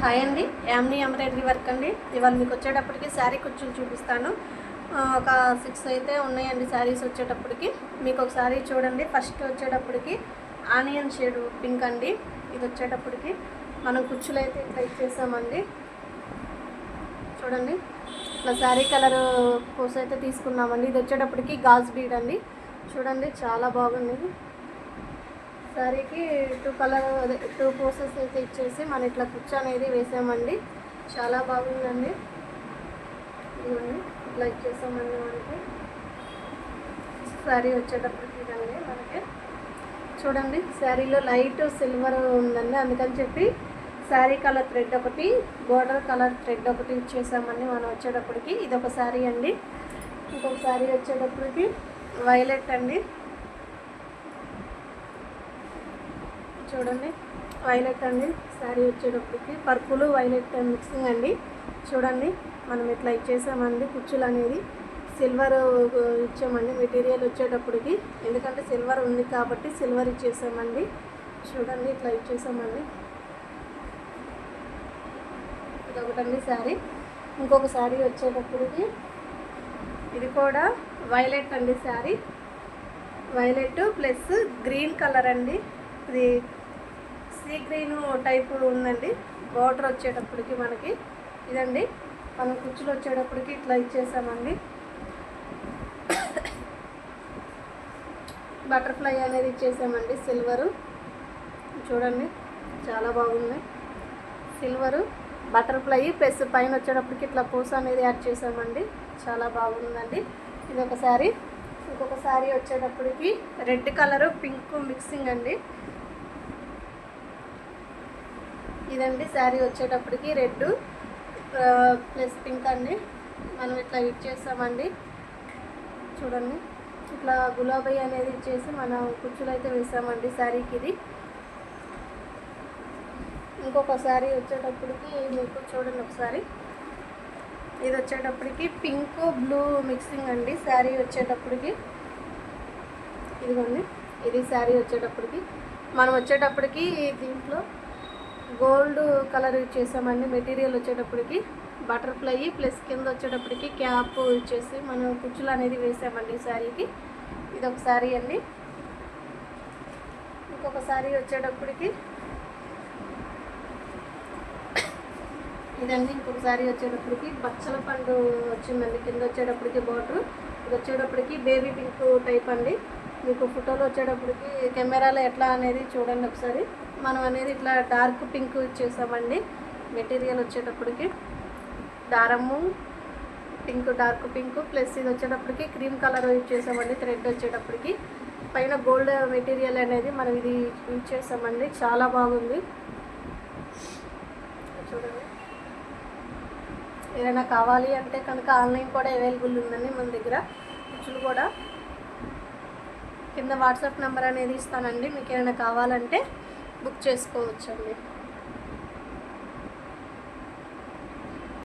Hi అండి, Yamini embroidery work అండి. ఇవాళ మీకు వచ్చేటప్పటికి శారీ కుచ్చులు చూపిస్తాను. ఒక 6 అయితే ఉన్నాయండి శారీస్ వచ్చేటప్పటికి. మీకు ఒకసారి చూడండి. ఫస్ట్ వచ్చేటప్పటికి ఆనియన్ షేడ్ పింక్ అండి. ఇది వచ్చేటప్పటికి మనం కుచ్చులు అయితే ఇట్లా ఇచ్చేసామండి. చూడండి, ఇట్లా శారీ కలర్ పూస అయితే తీసుకున్నామండి. ఇది వచ్చేటప్పటికి గాజ్ బీడ్ అండి. చూడండి, చాలా బాగుంది. శారీకి 2 పూసెస్ అయితే ఇచ్చేసి మన ఇట్లా కుచ్చు అనేది వేసామండి. చాలా బాగుందండి. ఇవన్నీ ఇట్లా ఇచ్చేసామండి. మనకి శారీ వచ్చేటప్పటికి ఇదండి. మనకి చూడండి, శారీలో లైట్ సిల్వర్ ఉందండి. అందుకని చెప్పి శారీ కలర్ థ్రెడ్ ఒకటి, బోర్డర్ కలర్ థ్రెడ్ ఒకటి ఇచ్చేసామండి. మనం వచ్చేటప్పటికి ఇదొక శారీ అండి. ఇంకొక శారీ వచ్చేటప్పటికి వైలెట్ అండి. చూడండి, వైలెట్ అండి. శారీ వచ్చేటప్పటికి పర్పుల్ వైలెట్ మిక్సింగ్ అండి. చూడండి, మనం ఇట్లా ఇచ్చేసామండి. కుచ్చులు అనేది సిల్వర్ ఇచ్చామండి. మెటీరియల్ వచ్చేటప్పటికి ఎందుకంటే సిల్వర్ ఉంది కాబట్టి సిల్వర్ ఇచ్చేసామండి. చూడండి, ఇట్లా ఇచ్చేసామండి. ఇదొకటండి శారీ. ఇంకొక శారీ వచ్చేటప్పటికి ఇది కూడా వైలెట్ అండి. Sari violet plus green colour అండి. ఇది సీ గ్రీన్ టైపు ఉందండి. బార్డర్ వచ్చేటప్పటికి మనకి ఇదండి. మనం కుచ్చులు వచ్చేటప్పటికి ఇట్లా ఇచ్చేసామండి. బటర్ఫ్లై అనేది ఇచ్చేసామండి. సిల్వరు చూడండి, చాలా బాగుంది. సిల్వరు బటర్ఫ్లై ప్లస్ పైన వచ్చేటప్పటికి ఇట్లా పూస అనేది యాడ్ చేసామండి. చాలా బాగుందండి. ఇది ఒక శారీ. ఇంకొక శారీ వచ్చేటప్పటికి రెడ్ కలరు పింక్ మిక్సింగ్ అండి. ఇదండి శారీ వచ్చేటప్పటికి రెడ్ ప్లస్ పింక్ అండి. మనం ఇట్లా ఇచ్చేసామండి. చూడండి, ఇట్లా గులాబీ అనేది ఇచ్చేసి మనం కుచ్చులు అయితే వేసామండి శారీకి. ఇది ఇంకొక శారీ వచ్చేటప్పటికి మీకు చూడండి ఒకసారి. ఇది వచ్చేటప్పటికి పింక్ బ్లూ మిక్సింగ్ అండి. శారీ వచ్చేటప్పటికి ఇదిగోండి, ఇది శారీ వచ్చేటప్పటికి మనం వచ్చేటప్పటికి దీంట్లో గోల్డ్ కలర్ ఇచ్చేసామండి. మెటీరియల్ వచ్చేటప్పటికి బటర్ఫ్లై ప్లస్ కింద వచ్చేటప్పటికి క్యాప్ ఇచ్చేసి మనం కుచ్చులు అనేది వేసామండి శారీకి. ఇది ఒక శారీ అండి. ఇంకొక శారీ వచ్చేటప్పటికి ఇదండి. ఇంకొక శారీ వచ్చేటప్పటికి బచ్చల పండు వచ్చిందండి. కింద వచ్చేటప్పటికి బార్డర్. ఇది వచ్చేటప్పటికి బేబీ పింక్ టైప్ అండి. మీకు ఫోటోలో వచ్చేటప్పటికి కెమెరాలో ఎట్లా అనేది చూడండి ఒకసారి. మనం అనేది ఇట్లా డార్క్ పింక్ ఇచ్చేసామండి. మెటీరియల్ వచ్చేటప్పటికి దారము పింక్, డార్క్ పింక్ ప్లస్ ఇది వచ్చేటప్పటికి క్రీమ్ కలర్ ఇచ్చేసామండి. థ్రెడ్ వచ్చేటప్పటికి పైన గోల్డ్ మెటీరియల్ అనేది మనం ఇది ఇచ్చేసామండి. చాలా బాగుంది. చూడండి, ఏదైనా కావాలి అంటే కనుక ఆన్లైన్ కూడా అవైలబుల్ ఉందండి మన దగ్గర. కుచ్చులు కూడా కింద వాట్సాప్ నెంబర్ అనేది ఇస్తానండి. మీకు ఏమైనా కావాలంటే బుక్ చేసుకోవచ్చండి.